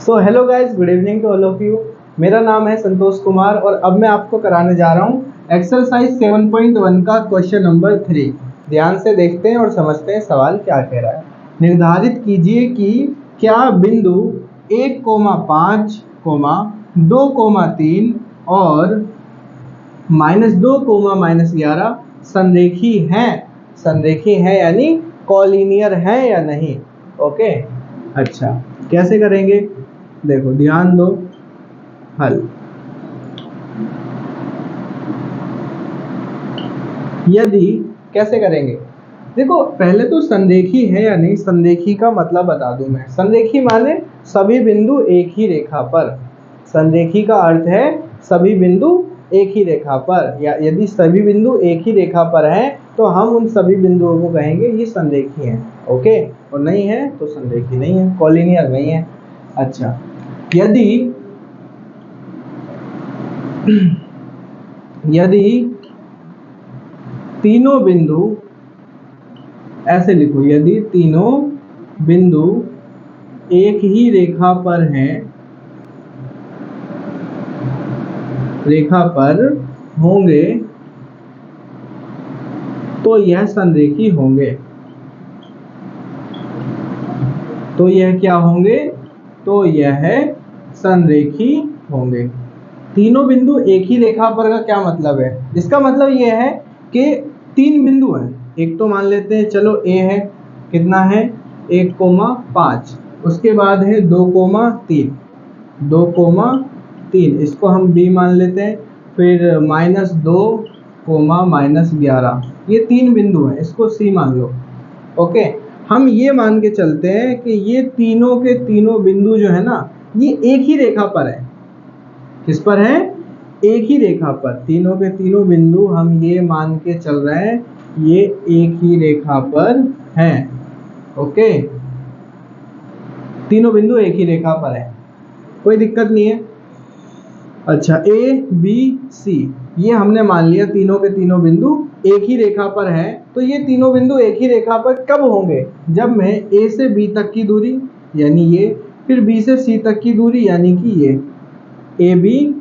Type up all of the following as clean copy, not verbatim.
So hello guys, good evening to all of you. मेरा नाम है संतोष कुमार और अब मैं आपको कराने जा रहा हूँ एक्सरसाइज 7.1 का क्वेश्चन नंबर 3। ध्यान से देखते हैं और समझते हैं सवाल क्या कह रहा है। निर्धारित कीजिए कि क्या बिंदु 1,5, 2,3 और -2, -11 संरेखी हैं। संरेखी है यानी कॉलिनियर है या नहीं। ओके, अच्छा कैसे करेंगे, देखो ध्यान दो। हल, यदि कैसे करेंगे, देखो पहले तो संरेखी है या नहीं, संरेखी का मतलब बता दूं मैं। संरेखी माने सभी बिंदु एक ही रेखा पर। संरेखी का अर्थ है सभी बिंदु एक ही रेखा पर, या यदि सभी बिंदु एक ही रेखा पर हैं तो हम उन सभी बिंदुओं को कहेंगे ये संरेखी हैं। ओके, और नहीं है तो संरेखी नहीं है, कॉलिनियर नहीं है। अच्छा, यदि तीनों बिंदु, ऐसे लिखो, यदि तीनों बिंदु एक ही रेखा पर हैं, रेखा पर होंगे तो यह संरेखी होंगे। तो यह क्या होंगे, तो यह संरेखी होंगे। तीनों बिंदु एक ही रेखा पर का क्या मतलब है, इसका मतलब यह है कि तीन बिंदु हैं। एक तो मान लेते हैं, चलो ए है, कितना है 1,5, उसके बाद है 2,3, 2,3, इसको हम बी मान लेते हैं। फिर -2, -11, ये तीन बिंदु हैं, इसको सी मान लो। ओके, हम ये मान के चलते हैं कि ये तीनों के तीनों बिंदु जो है ना, ये एक ही रेखा पर है। किस पर है, एक ही रेखा पर। तीनों के तीनों बिंदु हम ये मान के चल रहे हैं ये एक ही रेखा पर हैं। ओके, तीनों बिंदु एक ही रेखा पर है, कोई दिक्कत नहीं है। अच्छा, ए बी सी ये हमने मान लिया तीनों के तीनों बिंदु एक ही रेखा पर हैं। तो ये तीनों बिंदु एक ही रेखा पर कब होंगे, जब मैं ए से बी तक की दूरी यानी ये, फिर बी से सी तक की दूरी यानी कि ये, ए बी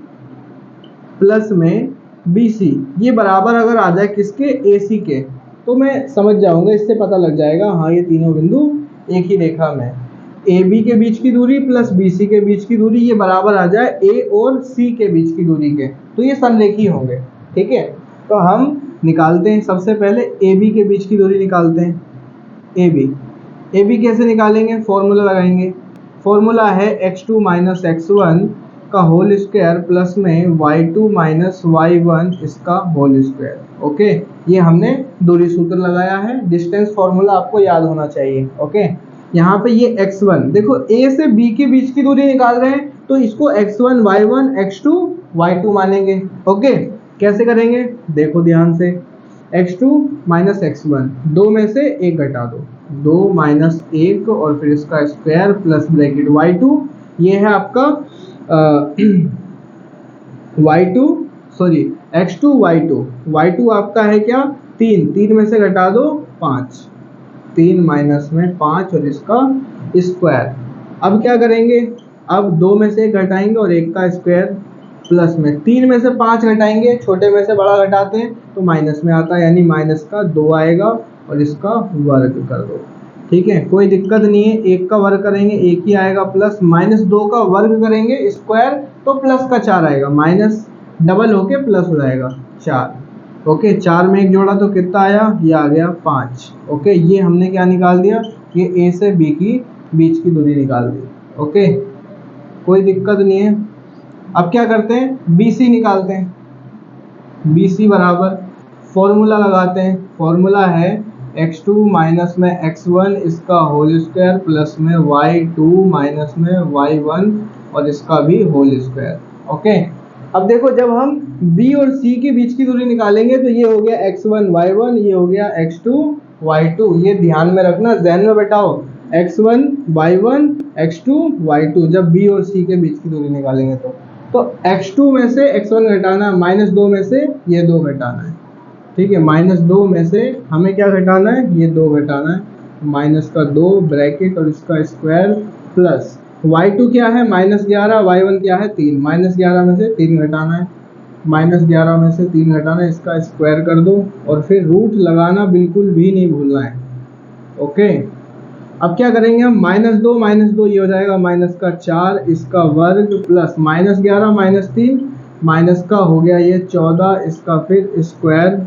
प्लस में बी सी, ये बराबर अगर आ जाए किसके, ए सी के, तो मैं समझ जाऊंगा, इससे पता लग जाएगा हाँ ये तीनों बिंदु एक ही रेखा में। ए बी के बीच की दूरी प्लस बी सी के बीच की दूरी ये बराबर आ जाए ए और सी के बीच की दूरी के, तो ये संरेखी होंगे। ठीक है, तो हम निकालते हैं, सबसे पहले ए बी के बीच की दूरी निकालते हैं। ए बी कैसे निकालेंगे, फॉर्मूला लगाएंगे। फॉर्मूला है x2 - x1 का होल स्क्वायर प्लस में y2 - y1 इसका होल स्क्वायर। ओके, ये हमने दूरी सूत्र लगाया है। डिस्टेंस फॉर्मूला आपको याद होना चाहिए। ओके, यहाँ पे ये x1, देखो a से b के बीच की दूरी निकाल रहे हैं तो इसको x1 y1 x2 y2 मानेंगे। ओके, कैसे करेंगे, देखो ध्यान से। x2 - x1, दो में से एक घटा दो, 2 - 1 और फिर इसका स्क्वायर प्लस ब्रैकेट y2, ये है आपका y2 सॉरी x2 y2 आपका है क्या, 3 में से घटा दो 5, 3 माइनस में 5 और इसका स्क्वायर। अब क्या करेंगे, अब 2 में से 1 घटाएंगे और 1 का स्क्वायर प्लस में 3 में से 5 घटाएंगे, छोटे में से बड़ा घटाते हैं तो माइनस में आता है, यानी -2 आएगा और इसका वर्ग कर दो। ठीक है, कोई दिक्कत नहीं है। 1 का वर्ग करेंगे 1 ही आएगा, प्लस -2 का वर्ग करेंगे स्क्वायर तो प्लस का 4 आएगा, माइनस डबल होके प्लस हो जाएगा 4। ओके, 4 में 1 जोड़ा तो कितना आया, ये आ गया 5। ओके, ये हमने क्या निकाल दिया, ये ए से बी की बीच की दूरी निकाल दी। ओके, कोई दिक्कत नहीं है। अब क्या करते हैं, बी सी निकालते हैं। बी सी बराबर फॉर्मूला लगाते हैं। फॉर्मूला है x2 माइनस में x1 इसका होल स्क्वायर प्लस में y2 माइनस में y1 और इसका भी होल स्क्वायर। ओके, अब देखो जब हम b और c के बीच की दूरी निकालेंगे तो ये हो गया x1 y1, ये हो गया x2 y2। ये ध्यान में रखना, ज़हन में बैठाओ, x1 y1 x2 y2 जब b और c के बीच की दूरी निकालेंगे तो x2 में से x1 घटाना, -2 में से ये 2 घटाना है। ठीक है, -2 में से हमें क्या घटाना है, ये 2 घटाना है, -2 ब्रैकेट और इसका स्क्वायर प्लस y2 क्या है -11, y1 क्या है 3, -11 में से 3 घटाना है, -11 में से 3 घटाना है, इसका स्क्वायर कर दो और फिर रूट लगाना बिल्कुल भी नहीं भूलना है। ओके, अब क्या करेंगे हम, -2 ये हो जाएगा -4 इसका वर्ग प्लस -11 -3 माइनस का हो गया ये 14 इसका फिर स्क्वायर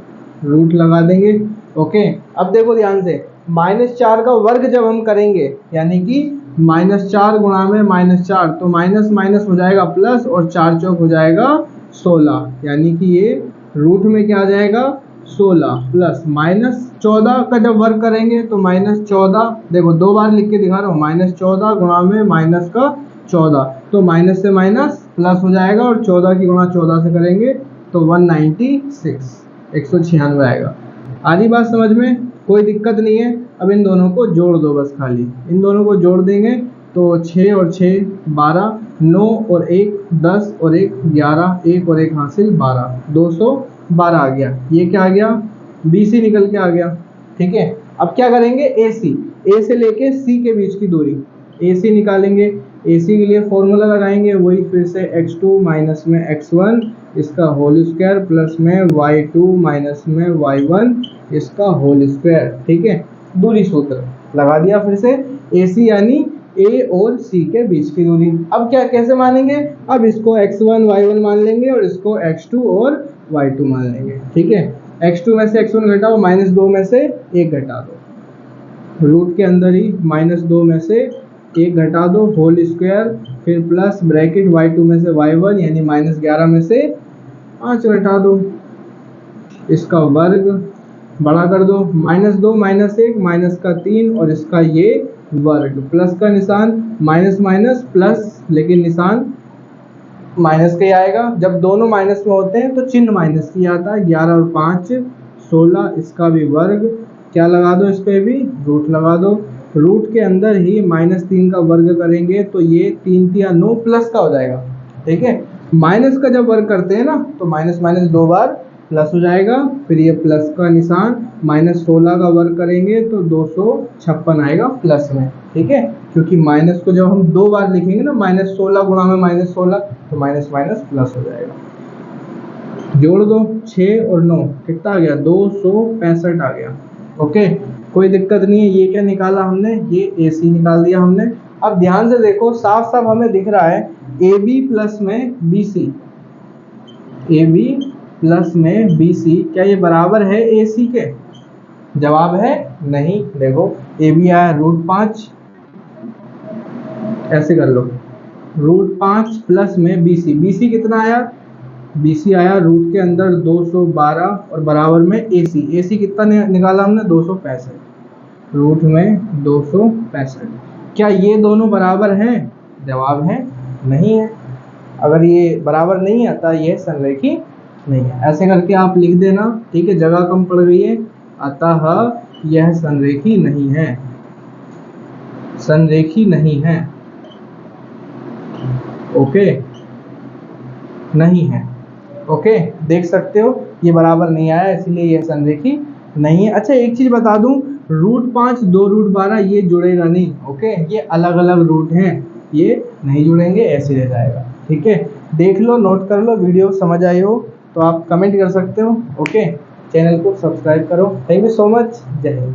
रूट लगा देंगे। ओके, अब देखो ध्यान से, -4 का वर्ग जब हम करेंगे यानी कि -4 गुणा में -4 तो माइनस माइनस हो जाएगा प्लस और 4 चौक हो जाएगा 16, यानी कि ये रूट में क्या आ जाएगा 16 प्लस -14 का जब वर्ग करेंगे तो -14, देखो 2 बार लिख के दिखा रहा हूँ, -14 गुणा में माइनस का 14 तो माइनस से माइनस प्लस हो जाएगा और 14 की गुणा 14 से करेंगे तो 196 आएगा। आ रही बात समझ में, कोई दिक्कत नहीं है। अब इन दोनों को जोड़ दो, बस खाली इन दोनों को जोड़ देंगे तो 6 और 6 12, 9 और 1 10 और 1 11, 1 और 1 हासिल 12, 212 आ गया। ये क्या आ गया, BC निकल के आ गया। ठीक है, अब क्या करेंगे, AC, A से लेके C के बीच की दूरी AC निकालेंगे। AC के लिए फॉर्मूला लगाएंगे, वही फिर से x2 माइनस में x1 इसका होल स्क्वायर प्लस में y2 माइनस में y1 इसका होल स्क्वायर। ठीक है, दूरी सूत्र लगा दिया फिर से, AC यानी A और C के बीच की दूरी। अब क्या कैसे मानेंगे, अब इसको x1 y1 मान लेंगे और इसको x2 और y2 मान लेंगे। ठीक है, x2 में से x1 घटाओ, -2 में से 1 घटा दो, रूट के अंदर ही -2 में से 1 घटा दो होल स्क्वायर, फिर प्लस ब्रैकेट y2 में से y1 यानी -11 में से 5 घटा दो, इसका वर्ग बड़ा कर दो, -2 -1 माइनस का 3 और इसका ये वर्ग, प्लस का निशान, माइनस माइनस प्लस लेकिन निशान माइनस का ही आएगा। जब दोनों माइनस में होते हैं तो चिन्ह माइनस की आता है। 11 और 5 16 इसका भी वर्ग, क्या लगा दो, इस पे भी रूट लगा दो। रूट के अंदर ही -3 का वर्ग करेंगे तो ये 3 3 9 प्लस का हो जाएगा। ठीक है, माइनस का जब वर्ग करते हैं ना तो माइनस माइनस 2 बार प्लस हो जाएगा, फिर ये प्लस का निशान, -16 का वर्ग करेंगे तो 256 आएगा प्लस में। ठीक है, क्योंकि माइनस को जब हम 2 बार लिखेंगे ना, -16 गुणा में -16 तो माइनस माइनस प्लस हो जाएगा। जोड़ दो, 6 और 9 कितना आ गया, 265 आ गया। ओके, कोई दिक्कत नहीं है। ये क्या निकाला हमने, ये AC निकाल दिया हमने। अब ध्यान से देखो, साफ साफ हमें दिख रहा है AB प्लस में BC, AB प्लस में BC क्या ये बराबर है AC के, जवाब है नहीं। देखो AB आया √5, ऐसे कर लो, √5 प्लस में BC, BC कितना आया, BC आया रूट के अंदर 212 और बराबर में AC, AC कितना निकाला हमने 265, रूट में 265। क्या ये दोनों बराबर हैं, जवाब है नहीं है। अगर ये बराबर नहीं आता ये संरेखी नहीं है। ऐसे करके आप लिख देना। ठीक है, जगह कम पड़ गई है, अतः यह संरेखी नहीं है, संरेखी नहीं है। ओके, नहीं है। ओके, देख सकते हो ये बराबर नहीं आया, इसलिए यह संरेखी नहीं है। अच्छा, एक चीज बता दूं, √5 2 √12 ये जुड़ेगा नहीं। ओके, ये अलग अलग रूट हैं, ये नहीं जुड़ेंगे, ऐसे रह जाएगा। ठीक है, देख लो, नोट कर लो, वीडियो समझ आई हो तो आप कमेंट कर सकते हो। ओके, चैनल को सब्सक्राइब करो। थैंक यू सो मच, जय हिंद।